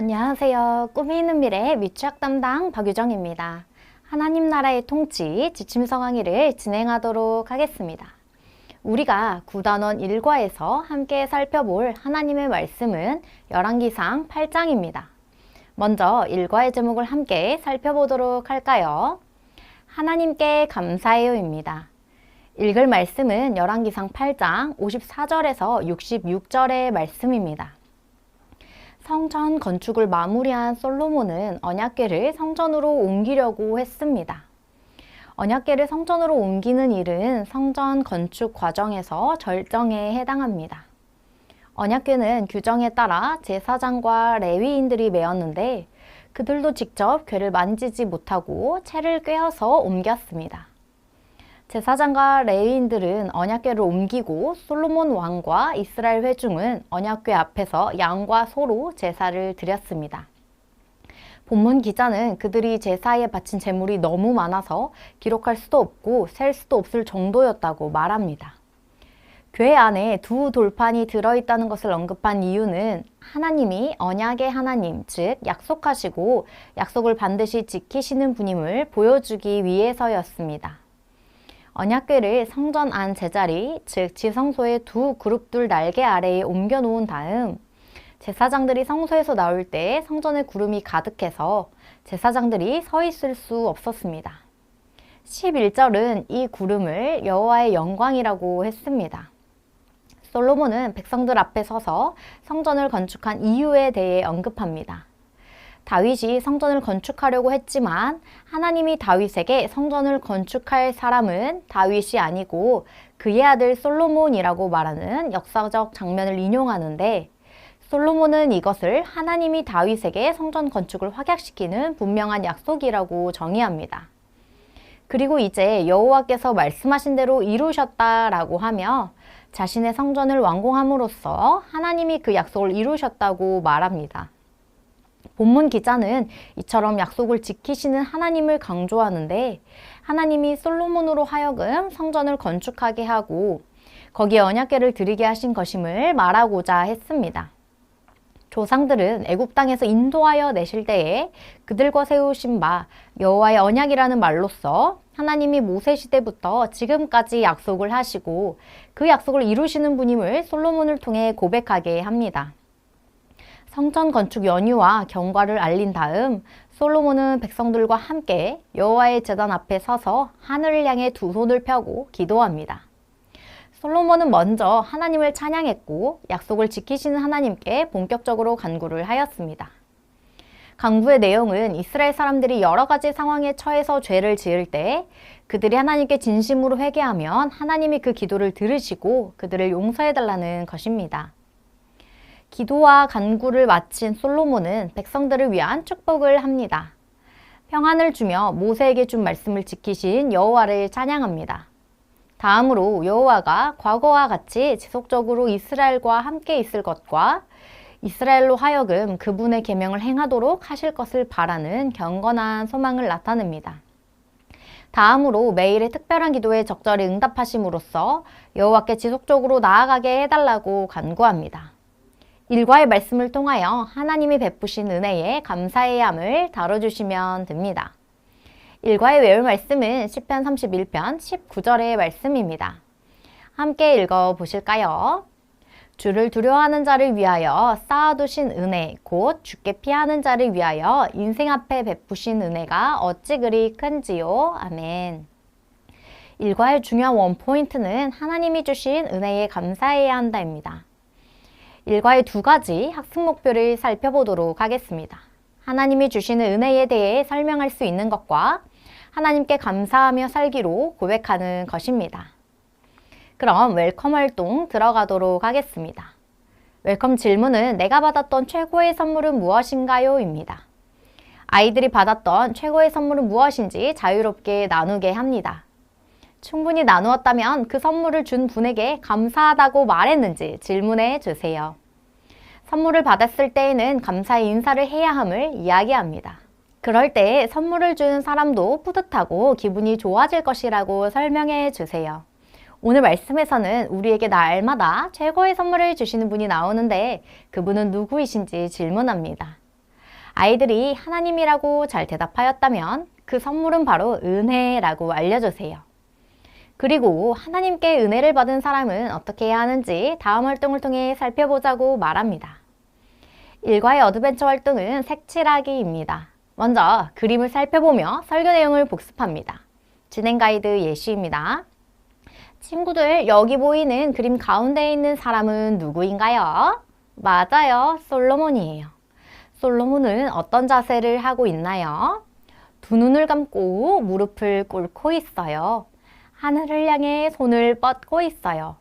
안녕하세요. 꿈이 있는 미래 미취학 담당 박유정입니다. 하나님 나라의 통치 지침성황위를 진행하도록 하겠습니다. 우리가 구단원 1과에서 함께 살펴볼 하나님의 말씀은 열왕기상 8장입니다. 먼저 1과의 제목을 함께 살펴보도록 할까요? 하나님께 감사해요입니다. 읽을 말씀은 열왕기상 8장 54절에서 66절의 말씀입니다. 성전 건축을 마무리한 솔로몬은 언약궤를 성전으로 옮기려고 했습니다. 언약궤를 성전으로 옮기는 일은 성전 건축 과정에서 절정에 해당합니다. 언약궤는 규정에 따라 제사장과 레위인들이 메었는데 그들도 직접 궤를 만지지 못하고 채를 꿰어서 옮겼습니다. 제사장과 레위인들은 언약궤를 옮기고 솔로몬 왕과 이스라엘 회중은 언약궤 앞에서 양과 소로 제사를 드렸습니다. 본문 기자는 그들이 제사에 바친 제물이 너무 많아서 기록할 수도 없고 셀 수도 없을 정도였다고 말합니다. 궤 안에 두 돌판이 들어있다는 것을 언급한 이유는 하나님이 언약의 하나님, 즉 약속하시고 약속을 반드시 지키시는 분임을 보여주기 위해서였습니다. 언약궤를 성전 안 제자리, 즉 지성소의 두 그룹들 날개 아래에 옮겨 놓은 다음 제사장들이 성소에서 나올 때 성전에 구름이 가득해서 제사장들이 서 있을 수 없었습니다. 11절은 이 구름을 여호와의 영광이라고 했습니다. 솔로몬은 백성들 앞에 서서 성전을 건축한 이유에 대해 언급합니다. 다윗이 성전을 건축하려고 했지만 하나님이 다윗에게 성전을 건축할 사람은 다윗이 아니고 그의 아들 솔로몬이라고 말하는 역사적 장면을 인용하는데 솔로몬은 이것을 하나님이 다윗에게 성전 건축을 확약시키는 분명한 약속이라고 정의합니다. 그리고 이제 여호와께서 말씀하신 대로 이루셨다라고 하며 자신의 성전을 완공함으로써 하나님이 그 약속을 이루셨다고 말합니다. 본문 기자는 이처럼 약속을 지키시는 하나님을 강조하는데 하나님이 솔로몬으로 하여금 성전을 건축하게 하고 거기에 언약궤를 드리게 하신 것임을 말하고자 했습니다. 조상들은 애굽 땅에서 인도하여 내실 때에 그들과 세우신 바 여호와의 언약이라는 말로써 하나님이 모세 시대부터 지금까지 약속을 하시고 그 약속을 이루시는 분임을 솔로몬을 통해 고백하게 합니다. 성전 건축 연유와 경과를 알린 다음 솔로몬은 백성들과 함께 여호와의 제단 앞에 서서 하늘을 향해 두 손을 펴고 기도합니다. 솔로몬은 먼저 하나님을 찬양했고 약속을 지키시는 하나님께 본격적으로 간구를 하였습니다. 간구의 내용은 이스라엘 사람들이 여러 가지 상황에 처해서 죄를 지을 때 그들이 하나님께 진심으로 회개하면 하나님이 그 기도를 들으시고 그들을 용서해달라는 것입니다. 기도와 간구를 마친 솔로몬은 백성들을 위한 축복을 합니다. 평안을 주며 모세에게 준 말씀을 지키신 여호와를 찬양합니다. 다음으로 여호와가 과거와 같이 지속적으로 이스라엘과 함께 있을 것과 이스라엘로 하여금 그분의 계명을 행하도록 하실 것을 바라는 경건한 소망을 나타냅니다. 다음으로 매일의 특별한 기도에 적절히 응답하심으로써 여호와께 지속적으로 나아가게 해달라고 간구합니다. 일과의 말씀을 통하여 하나님이 베푸신 은혜에 감사해야 함을 다뤄주시면 됩니다. 일과의 외울 말씀은 시편 31편 19절의 말씀입니다. 함께 읽어보실까요? 주를 두려워하는 자를 위하여 쌓아두신 은혜, 곧 주께 피하는 자를 위하여 인생 앞에 베푸신 은혜가 어찌 그리 큰지요. 아멘. 일과의 중요한 원포인트는 하나님이 주신 은혜에 감사해야 한다입니다. 일과의 두 가지 학습 목표를 살펴보도록 하겠습니다. 하나님이 주시는 은혜에 대해 설명할 수 있는 것과 하나님께 감사하며 살기로 고백하는 것입니다. 그럼 웰컴 활동 들어가도록 하겠습니다. 웰컴 질문은 내가 받았던 최고의 선물은 무엇인가요? 입니다. 아이들이 받았던 최고의 선물은 무엇인지 자유롭게 나누게 합니다. 충분히 나누었다면 그 선물을 준 분에게 감사하다고 말했는지 질문해 주세요. 선물을 받았을 때에는 감사의 인사를 해야 함을 이야기합니다. 그럴 때 선물을 준 사람도 뿌듯하고 기분이 좋아질 것이라고 설명해 주세요. 오늘 말씀에서는 우리에게 날마다 최고의 선물을 주시는 분이 나오는데 그분은 누구이신지 질문합니다. 아이들이 하나님이라고 잘 대답하였다면 그 선물은 바로 은혜라고 알려주세요. 그리고 하나님께 은혜를 받은 사람은 어떻게 해야 하는지 다음 활동을 통해 살펴보자고 말합니다. 일과의 어드벤처 활동은 색칠하기입니다. 먼저 그림을 살펴보며 설교 내용을 복습합니다. 진행 가이드 예시입니다. 친구들, 여기 보이는 그림 가운데 있는 사람은 누구인가요? 맞아요. 솔로몬이에요. 솔로몬은 어떤 자세를 하고 있나요? 두 눈을 감고 무릎을 꿇고 있어요. 하늘을 향해 손을 뻗고 있어요.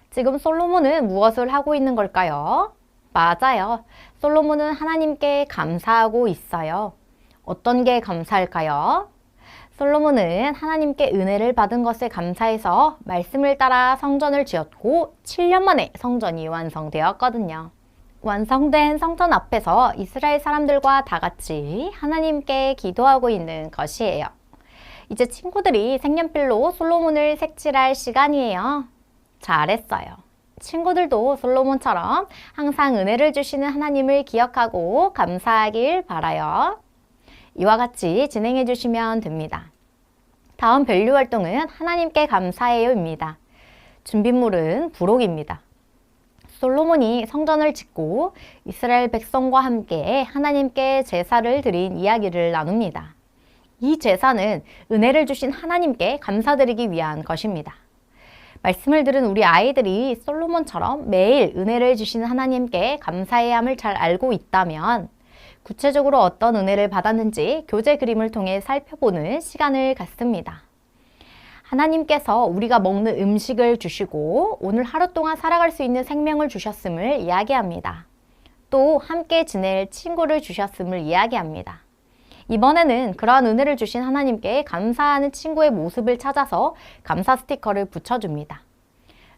지금 솔로몬은 무엇을 하고 있는 걸까요? 맞아요. 솔로몬은 하나님께 감사하고 있어요. 어떤 게 감사할까요? 솔로몬은 하나님께 은혜를 받은 것에 감사해서 말씀을 따라 성전을 지었고 7년 만에 성전이 완성되었거든요. 완성된 성전 앞에서 이스라엘 사람들과 다 같이 하나님께 기도하고 있는 것이에요. 이제 친구들이 색연필로 솔로몬을 색칠할 시간이에요. 잘했어요. 친구들도 솔로몬처럼 항상 은혜를 주시는 하나님을 기억하고 감사하길 바라요. 이와 같이 진행해 주시면 됩니다. 다음 밸류 활동은 하나님께 감사해요입니다. 준비물은 부록입니다. 솔로몬이 성전을 짓고 이스라엘 백성과 함께 하나님께 제사를 드린 이야기를 나눕니다. 이 제사는 은혜를 주신 하나님께 감사드리기 위한 것입니다. 말씀을 들은 우리 아이들이 솔로몬처럼 매일 은혜를 주시는 하나님께 감사해야 함을 잘 알고 있다면 구체적으로 어떤 은혜를 받았는지 교재 그림을 통해 살펴보는 시간을 갖습니다. 하나님께서 우리가 먹는 음식을 주시고 오늘 하루 동안 살아갈 수 있는 생명을 주셨음을 이야기합니다. 또 함께 지낼 친구를 주셨음을 이야기합니다. 이번에는 그러한 은혜를 주신 하나님께 감사하는 친구의 모습을 찾아서 감사 스티커를 붙여줍니다.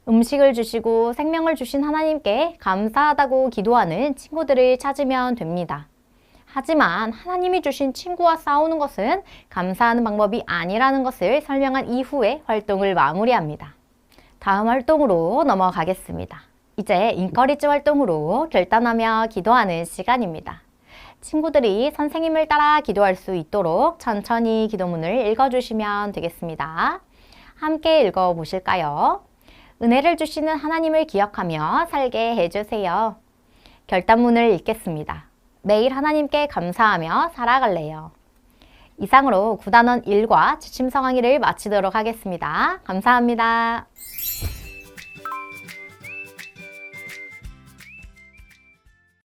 음식을 주시고 생명을 주신 하나님께 감사하다고 기도하는 친구들을 찾으면 됩니다. 하지만 하나님이 주신 친구와 싸우는 것은 감사하는 방법이 아니라는 것을 설명한 이후에 활동을 마무리합니다. 다음 활동으로 넘어가겠습니다. 이제 인커리지 활동으로 결단하며 기도하는 시간입니다. 친구들이 선생님을 따라 기도할 수 있도록 천천히 기도문을 읽어주시면 되겠습니다. 함께 읽어보실까요? 은혜를 주시는 하나님을 기억하며 살게 해주세요. 결단문을 읽겠습니다. 매일 하나님께 감사하며 살아갈래요. 이상으로 9단원 1과 지침 성황리를 마치도록 하겠습니다. 감사합니다.